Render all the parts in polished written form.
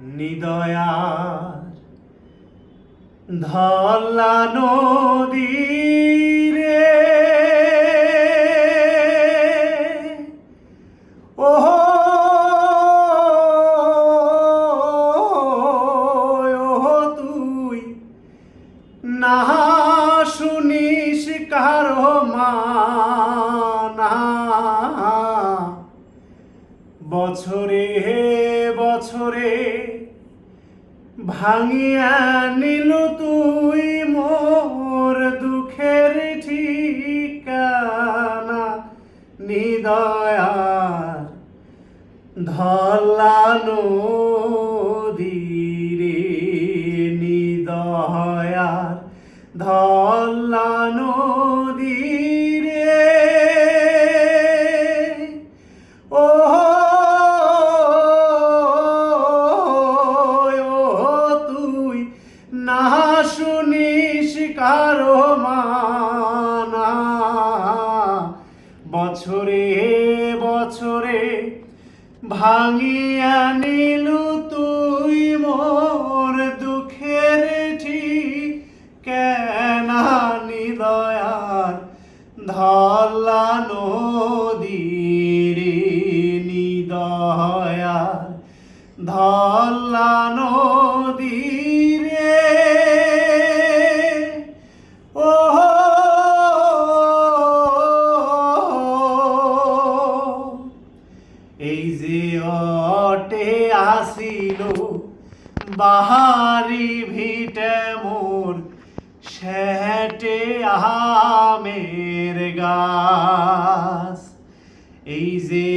নিদয়ার ধলা নদী রে ও তুই না শুনিস কারো মানা বছরে বছরে ভাঙিয়া নিল তুই মোর দুঃখের ঠিকানা নিদয়ার ধলা নদী রে নিদয়ার ধলা নদী রে ও তুই না শুনিস কারো মানা বছরে বছরে ভাঙিয়া নিলু তুই মোর দুঃখের ঠিকানা নিদয়ার ধলা নদী রে নিদয়ার ধলা নদী রে ও এই যে অটে আসিল বাহারি ভিটে মোর সেটে আমের গাছ এই যে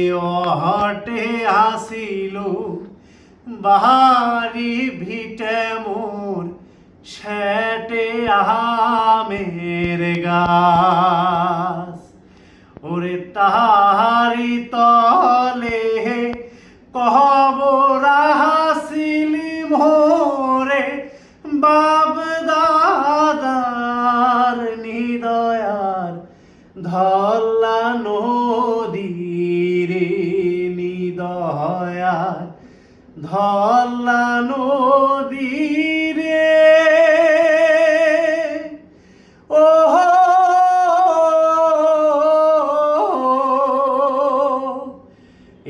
অটে আসিল বাহারি ভিটে মোর সেটে আমের গাছ ওরে তাহারি তলে কবর হাসিলি মোরে বাপ দাদার নিদয়ার ধলা নদী রে নিদয়ার ধলা নদী রে ও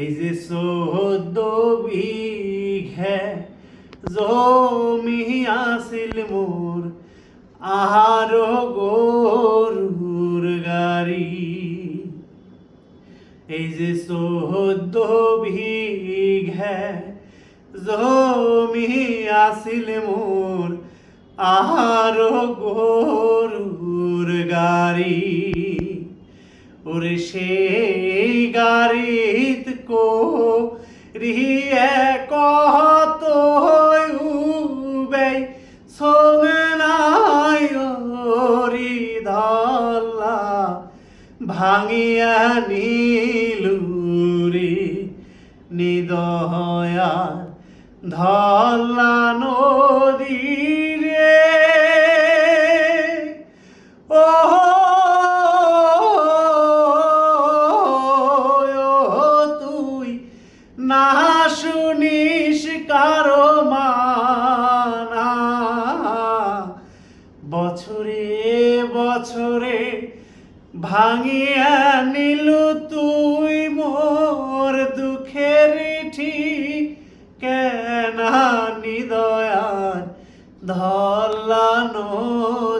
এই যে 14 বিঘে জমি আসিল মোর আহারো গরুর গাড়ি এই যে 14 বিঘে জমি আসিল মোর আহারো গরুর গাড়ি ওরে সেই গাড়িত কো রিয়ে কত উবে সোগনাই ওরি ধলা ভাঙিয়া নিলু রে নিদয়ার ধলা নদী রে ও না শুনিস কারো মানা বছরে বছরে ভাঙিয়া নিলু তুই মোর দুঃখের ঠিকানা নিদয়ার ধলা নদী